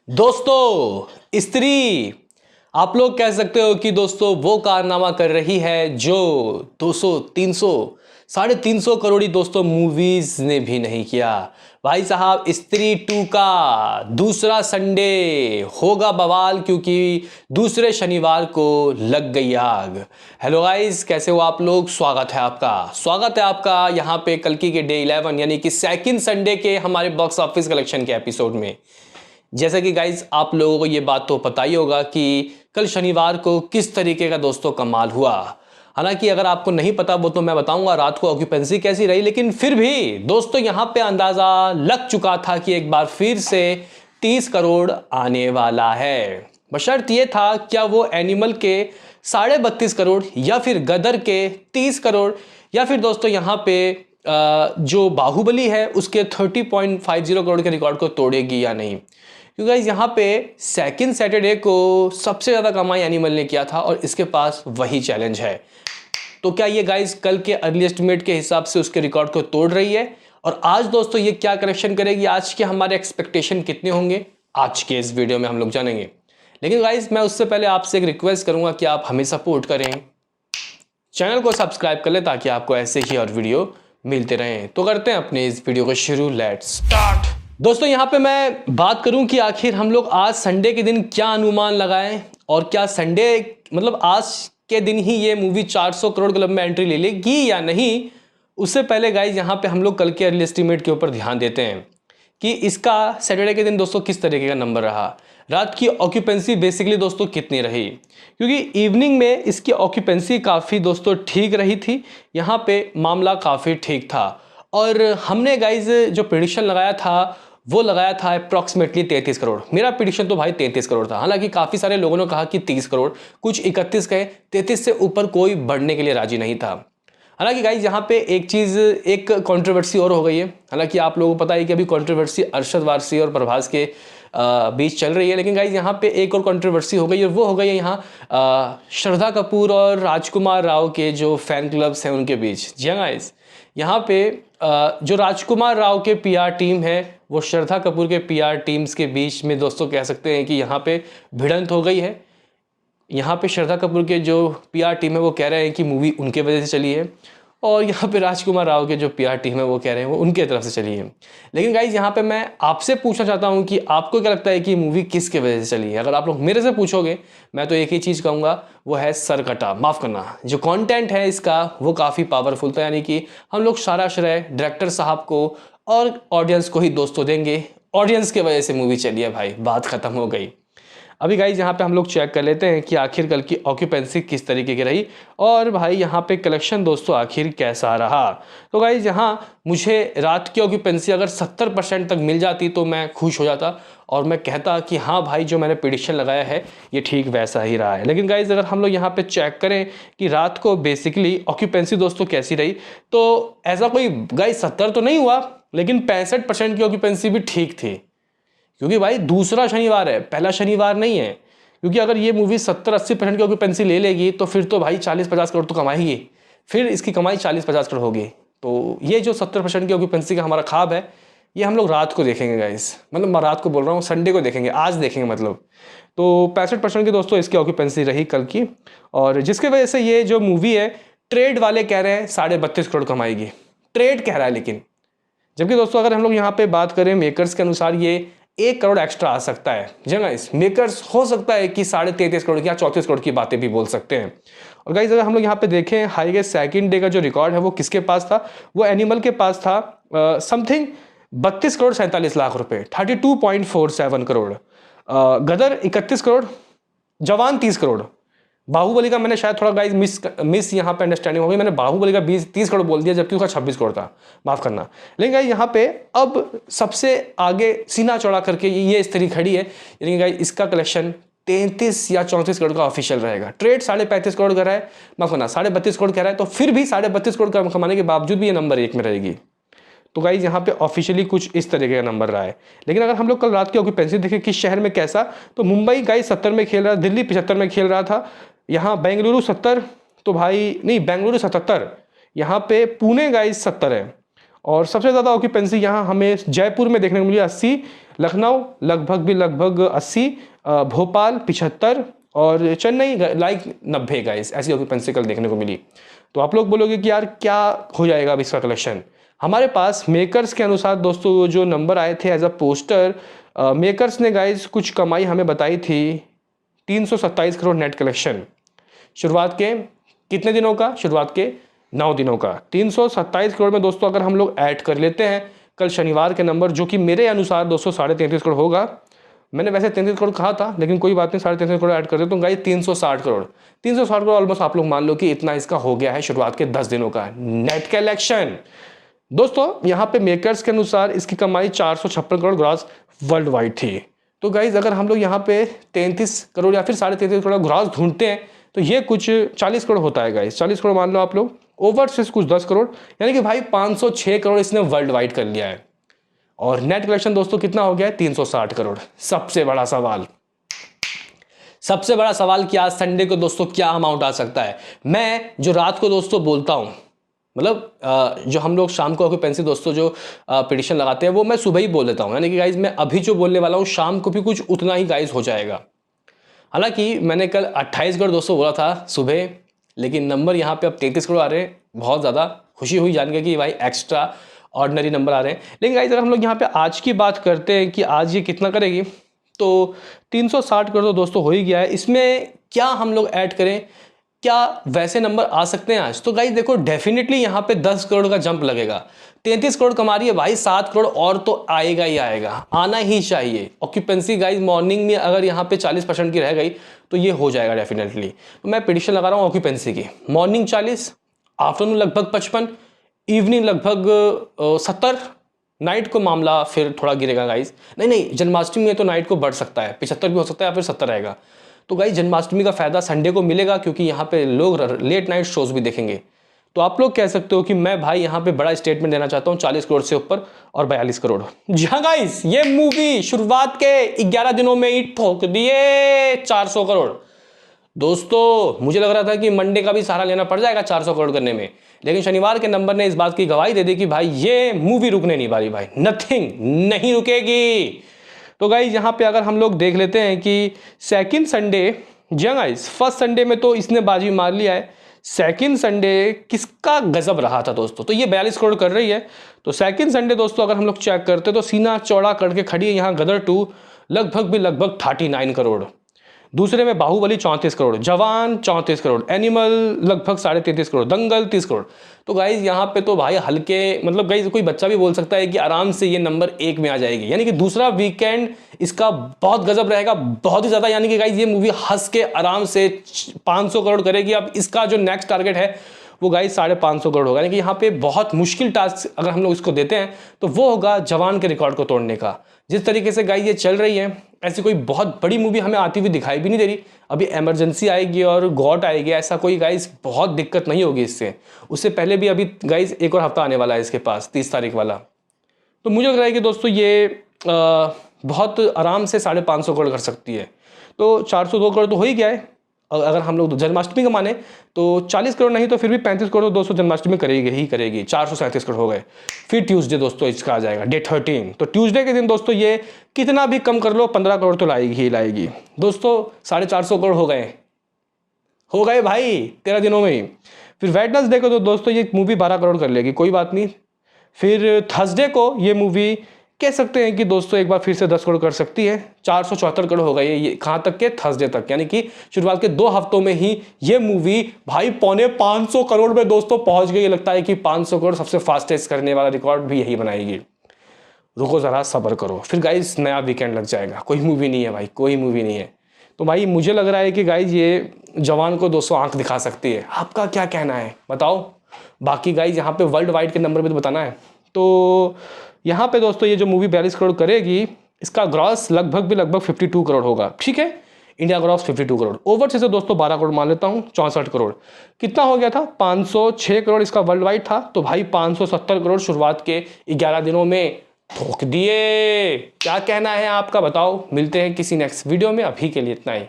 दोस्तों स्त्री आप लोग कह सकते हो कि दोस्तों वो कारनामा कर रही है जो 200 300 350 करोड़ी दोस्तों मूवीज ने भी नहीं किया। भाई साहब स्त्री 2 का दूसरा संडे होगा बवाल क्योंकि दूसरे शनिवार को लग गई आग। हेलो गाइस, कैसे हो आप लोग? स्वागत है आपका यहाँ पे कल्कि के डे 11 यानी कि सेकंड संडे के हमारे बॉक्स ऑफिस कलेक्शन के एपिसोड में। जैसे कि गाइज आप लोगों को ये बात तो पता ही होगा कि कल शनिवार को किस तरीके का दोस्तों कमाल हुआ। हालांकि अगर आपको नहीं पता वो तो मैं बताऊंगा रात को ऑक्यूपेंसी कैसी रही, लेकिन फिर भी दोस्तों यहां पे अंदाजा लग चुका था कि एक बार फिर से 30 करोड़ आने वाला है। बशर्त ये था क्या वो एनिमल के 32.5 करोड़ या फिर गदर के 30 करोड़ या फिर दोस्तों यहां पे जो बाहुबली है उसके 30.50 करोड़ के रिकॉर्ड को तोड़ेगी या नहीं। क्योंकि गाइस यहाँ पे सेकंड सैटरडे को सबसे ज़्यादा कमाई एनिमल ने किया था और इसके पास वही चैलेंज है। तो क्या ये गाइस कल के अर्ली एस्टिमेट के हिसाब से उसके रिकॉर्ड को तोड़ रही है? और आज दोस्तों ये क्या करेक्शन करेगी? आज के हमारे एक्सपेक्टेशन कितने होंगे आज के इस वीडियो में हम लोग जानेंगे। लेकिन गाइस मैं उससे पहले आपसे एक रिक्वेस्ट करूंगा कि आप हमें सपोर्ट करें, चैनल को सब्सक्राइब कर ले ताकि आपको ऐसे ही और वीडियो मिलते रहें। तो करते हैं अपने इस वीडियो को शुरू, लेट्स स्टार्ट। दोस्तों यहाँ पे मैं बात करूं कि आखिर हम लोग आज संडे के दिन क्या अनुमान लगाएं और क्या संडे मतलब आज के दिन ही ये मूवी 400 करोड़ क्लब में एंट्री ले लेगी या नहीं। उससे पहले गाइज यहाँ पे हम लोग कल के अर्ली एस्टीमेट के ऊपर ध्यान देते हैं कि इसका सैटरडे के दिन दोस्तों किस तरीके का नंबर रहा, रात की ऑक्यूपेंसी बेसिकली दोस्तों कितनी रही, क्योंकि इवनिंग में इसकी ऑक्यूपेंसी काफ़ी दोस्तों ठीक रही थी, यहाँ पे मामला काफ़ी ठीक था। और हमने गाइज जो प्रेडिक्शन लगाया था वो लगाया था अप्रॉक्सीमेटली 33 करोड़। मेरा प्रेडिक्शन तो भाई 33 करोड़ था। हालांकि काफ़ी सारे लोगों ने कहा कि 30 करोड़, कुछ 31 कहे, 33 से ऊपर कोई बढ़ने के लिए राजी नहीं था। हालांकि गाइज यहाँ पे एक चीज़, एक कंट्रोवर्सी और हो गई है। हालांकि आप लोगों को पता है कि अभी कंट्रोवर्सी अरशद वारसी और प्रभास के बीच चल रही है, लेकिन गाइज यहाँ पे एक और कंट्रोवर्सी हो गई है। वो हो गई है यहाँ श्रद्धा कपूर और राजकुमार राव के जो फैन क्लब्स हैं उनके बीच। जी हाँ गाइज, यहाँ पे जो राजकुमार राव के पीआर टीम है वो श्रद्धा कपूर के पीआर टीम्स के बीच में दोस्तों कह सकते हैं कि यहाँ पे भिड़ंत हो गई है। यहाँ पे श्रद्धा कपूर के जो पीआर टीम है वो कह रहे हैं कि मूवी उनके वजह से चली है, और यहाँ पे राजकुमार राव के जो पीआर टीम है वो कह रहे हैं वो उनके तरफ से चली है। लेकिन गाइज यहाँ पे मैं आपसे पूछना चाहता हूँ कि आपको क्या लगता है कि मूवी किसके वजह से चली है? अगर आप लोग मेरे से पूछोगे मैं तो एक ही चीज़ कहूँगा, वो है सरकटा, माफ़ करना, जो कंटेंट है इसका वो काफ़ी पावरफुल था। यानी कि हम लोग सारा श्रेय डायरेक्टर साहब को और ऑडियंस को ही दोस्तों देंगे। ऑडियंस के वजह से मूवी चली है भाई, बात ख़त्म हो गई। अभी गाइज यहाँ पे हम लोग चेक कर लेते हैं कि आखिर कल की ऑक्यूपेंसी किस तरीके की रही और भाई यहाँ पे कलेक्शन दोस्तों आखिर कैसा रहा। तो गाइज यहाँ मुझे रात की ऑक्यूपेंसी अगर 70% तक मिल जाती तो मैं खुश हो जाता और मैं कहता कि हाँ भाई जो मैंने प्रेडिक्शन लगाया है ये ठीक वैसा ही रहा है। लेकिन गाइज अगर हम लोग यहाँ पे चेक करें कि रात को बेसिकली ऑक्यूपेंसी दोस्तों कैसी रही, तो ऐसा कोई गाइज 70 तो नहीं हुआ, लेकिन 65% की ऑक्यूपेंसी भी ठीक थी। क्योंकि भाई दूसरा शनिवार है, पहला शनिवार नहीं है। क्योंकि अगर ये मूवी 70-80% की ऑक्यूपेंसी ले लेगी तो फिर तो भाई 40-50 करोड़ तो कमाएगी, फिर इसकी कमाई 40-50 करोड़ होगी। तो ये जो 70% की ऑक्यूपेंसी का हमारा ख्वाब है ये हम लोग रात को देखेंगे गाइस, मतलब मैं रात को बोल रहा हूँ, संडे को देखेंगे, आज देखेंगे मतलब। तो 65% की दोस्तों इसकी ऑक्यूपेंसी रही कल की, और जिसकी वजह से ये जो मूवी है ट्रेड वाले कह रहे हैं 32.5 करोड़ कमाएगी, ट्रेड कह रहा है। लेकिन जबकि दोस्तों अगर हम लोग यहाँ पे बात करें मेकर्स के अनुसार ये 1 करोड़ एक्स्ट्रा आ सकता है। जगह इस मेकर्स हो सकता है कि 33.5 करोड़ की या 34 करोड़ की बातें भी बोल सकते हैं। और गाइस अगर हम लोग यहाँ पे देखें हाईवे सेकंड डे का जो रिकॉर्ड है वो किसके पास था, वो एनिमल के पास था समथिंग 32 करोड़ 47 लाख रुपए, 32.47 करोड़। गदर 31 करोड़, जवान 30 करोड़। बाहुबली का मैंने शायद थोड़ा गाइस मिस यहाँ पे अंडरस्टैंडिंग हो गई, मैंने बाहुबली का 30 करोड़ बोल दिया जबकि उसका 26 करोड़ था, माफ करना। लेकिन गाइस यहाँ पे अब सबसे आगे सीना चौड़ा करके ये स्त्री खड़ी है, यानी गाइस इसका कलेक्शन 33 या 34 करोड़ का ऑफिशियल रहेगा। ट्रेड 35.5 करोड़ का रहा है, माफ करना 32.5 करोड़ कह रहा है, तो फिर भी 32.5 करोड़ कमाने के बावजूद भी ये नंबर 1 में रहेगी। तो गाइज यहाँ पे ऑफिशियली कुछ इस तरीके का नंबर रहा है। लेकिन अगर हम लोग कल रात की ऑक्यूपेंसी देखें किस शहर में कैसा, तो मुंबई गाइज 70 में खेल रहा था, दिल्ली 75 में खेल रहा था, यहाँ बेंगलुरु 70, तो भाई नहीं बेंगलुरु 77, यहाँ पे पुणे गाइज 70 है, और सबसे ज़्यादा ऑक्यूपेंसी यहाँ हमें जयपुर में देखने को मिली 80, लखनऊ लगभग 80, भोपाल 75 और चेन्नई लाइक 90 गाइस, ऐसी ऑक्यूपेंसी कल देखने को मिली। तो आप लोग बोलोगे कि यार क्या हो जाएगा अब इसका कलेक्शन। हमारे पास मेकर्स के अनुसार दोस्तों जो नंबर आए थे एज अ पोस्टर, मेकर्स ने गाइस कुछ कमाई हमें बताई थी 327 करोड़ नेट कलेक्शन। शुरुआत के कितने दिनों का? शुरुआत के 9 दिनों का 327 करोड़ में दोस्तों अगर हम लोग ऐड कर लेते हैं कल शनिवार के नंबर, जो कि मेरे अनुसार दोस्तों 33.5 करोड़ होगा। मैंने वैसे 33 करोड़ कहा था, लेकिन कोई बात नहीं, 33.5 करोड़ ऐड कर देता हूँ गाइस, 360 करोड़। 360 करोड़ ऑलमोस्ट आप लोग मान लो कि इतना इसका हो गया है शुरुआत के 10 दिनों का नेट कलेक्शन। दोस्तों यहाँ पे मेकर्स के अनुसार इसकी कमाई 456 करोड़ ग्रॉस वर्ल्ड वाइड थी। तो गाइज अगर हम लोग यहाँ पे 33 करोड़ या फिर 33.5 करोड़ ग्रॉस ढूंढते हैं तो ये कुछ 40 करोड़ होता है गाइज। 40 करोड़ मान लो आप लोग, ओवरसीज कुछ 10 करोड़, यानी कि भाई 506 करोड़ इसने वर्ल्ड वाइड कर लिया है। और नेट कलेक्शन दोस्तों कितना हो गया है? 360 करोड़। सबसे बड़ा सवाल कि आज संडे को दोस्तों क्या अमाउंट आ सकता है। मैं जो रात को दोस्तों बोलता हूं, मतलब जो हम लोग शाम को ऑक्यूपेंसी दोस्तों जो प्रेडिक्शन लगाते हैं वो मैं सुबह ही बोल देता हूं, यानी कि गाइज मैं अभी जो बोलने वाला हूं शाम को भी कुछ उतना ही गाइज हो जाएगा। हालांकि मैंने कल 28 करोड़ दोस्तों बोला था सुबह, लेकिन नंबर यहाँ पे अब 33 करोड़ आ रहे हैं। बहुत ज़्यादा खुशी हुई जान के कि भाई एक्स्ट्रा ऑर्डिनरी नंबर आ रहे हैं। लेकिन गाइज अगर हम लोग यहाँ पे आज की बात करते हैं कि आज ये कितना करेगी, तो 360 करोड़ तो दोस्तों हो ही गया है। इसमें क्या हम लोग ऐड करें, क्या वैसे नंबर आ सकते हैं आज? तो गाइज देखो डेफिनेटली यहाँ पे 10 करोड़ का जंप लगेगा। 33 करोड़ कमा रही है भाई, 7 करोड़ और तो आएगा ही आएगा, आना ही चाहिए। ऑक्यूपेंसी गाइज मॉर्निंग में अगर यहाँ पे 40% की रह गई तो ये हो जाएगा डेफिनेटली। तो मैं प्रेडिक्शन लगा रहा हूँ ऑक्यूपेंसी की, मॉर्निंग 40, आफ्टरनून लगभग 55, इवनिंग लगभग 70, नाइट को मामला फिर थोड़ा गिरेगा गाइज। नहीं, जन्माष्टमी में तो नाइट को बढ़ सकता है, 75 भी हो सकता है या फिर 70 रहेगा। तो गाइज जन्माष्टमी का फायदा संडे को मिलेगा क्योंकि यहाँ पे लोग लेट नाइट शोज भी देखेंगे। तो आप लोग कह सकते हो कि मैं भाई यहाँ पे बड़ा स्टेटमेंट देना चाहता हूँ, 40 करोड़ से ऊपर और 42 करोड़। जी हाँ गाइज, ये मूवी शुरुआत के 11 दिनों में ही ठोक दिए 400 करोड़। दोस्तों मुझे लग रहा था कि मंडे का भी सहारा लेना पड़ जाएगा 400 करोड़ करने में, लेकिन शनिवार के नंबर ने इस बात की गवाही दे दी कि भाई ये मूवी रुकने नहीं वाली, भाई नथिंग नहीं रुकेगी। तो गाइज यहाँ पे अगर हम लोग देख लेते हैं कि सेकंड संडे, जी गाइज फर्स्ट संडे में तो इसने बाजी मार लिया है, सेकंड संडे किसका गजब रहा था दोस्तों, तो ये 42 करोड़ कर रही है। तो सेकंड संडे दोस्तों अगर हम लोग चेक करते तो सीना चौड़ा करके खड़ी है यहाँ गदर 2 लगभग 39 करोड़। दूसरे में बाहुबली 34 करोड़, जवान 34 करोड़, एनिमल लगभग 33.5 करोड़, दंगल 30 करोड़। तो गाइज यहाँ पे तो भाई हल्के, मतलब गाइज कोई बच्चा भी बोल सकता है कि आराम से ये नंबर 1 में आ जाएगी, यानी कि दूसरा वीकेंड इसका बहुत गजब रहेगा, बहुत ही ज्यादा। यानी कि गाइज ये मूवी हंस के आराम से 500 करोड़ करेगी। अब इसका जो नेक्स्ट टारगेट है वो गाइज 550 करोड़ होगा, यानी कि यहाँ पे बहुत मुश्किल टास्क अगर हम लोग इसको देते हैं तो वो होगा जवान के रिकॉर्ड को तोड़ने का। जिस तरीके से गाइज ये चल रही है ऐसी कोई बहुत बड़ी मूवी हमें आती हुई दिखाई भी नहीं दे रही। अभी इमरजेंसी आएगी और गॉट आएगी, ऐसा कोई गाइज बहुत दिक्कत नहीं होगी इससे। उससे पहले भी अभी गाइज एक और हफ्ता आने वाला है इसके पास, 30 तारीख वाला। तो मुझे लग रहा है कि दोस्तों ये बहुत आराम से 550 करोड़ कर सकती है। तो 402 करोड़ तो हो ही गया है। अगर हम लोग जन्माष्टमी का माने तो 40 करोड़ नहीं तो फिर भी 35 करोड़ तो दोस्तों जन्माष्टमी करेगी ही करेगी। 437 करोड़ हो गए। फिर ट्यूसडे दोस्तों इसका आ जाएगा डे 13। तो ट्यूसडे के दिन दोस्तों ये कितना भी कम कर लो 15 करोड़ तो लाएगी ही लाएगी। दोस्तों 450 करोड़ हो गए भाई 13 दिनों में ही। फिर वेडनेसडे को तो दोस्तों ये मूवी 12 करोड़ कर लेगी, कोई बात नहीं। फिर थर्सडे को ये मूवी कह सकते हैं कि दोस्तों एक बार फिर से 10 करोड़ कर सकती है। 474 करोड़ हो गए ये कहाँ तक के, थर्सडे तक, यानी कि शुरुआत के 2 हफ्तों में ही ये मूवी भाई 550 करोड़ में दोस्तों पहुंच गई। लगता है कि 500 करोड़ सबसे फास्टेस्ट करने वाला रिकॉर्ड भी यही बनाएगी। रुको जरा सब्र करो, फिर गाइज नया वीकेंड लग जाएगा। कोई मूवी नहीं है भाई, कोई मूवी नहीं है। तो भाई मुझे लग रहा है कि गाइज ये जवान को दोस्तों आंख दिखा सकती है। आपका क्या कहना है बताओ। बाकी गाइज यहाँ पे वर्ल्ड वाइड के नंबर भी तो बताना है। तो यहाँ पे दोस्तों ये जो मूवी 42 करोड़ करेगी इसका ग्रॉस लगभग 52 करोड़ होगा, ठीक है। इंडिया ग्रॉस 52 करोड़, ओवरसीज से दोस्तों 12 करोड़ मान लेता हूँ, 64 करोड़। कितना हो गया था, 506 करोड़ इसका वर्ल्ड वाइड था। तो भाई 570 करोड़ शुरुआत के 11 दिनों में ठोक दिए। क्या कहना है आपका बताओ। मिलते हैं किसी नेक्स्ट वीडियो में, अभी के लिए इतना ही।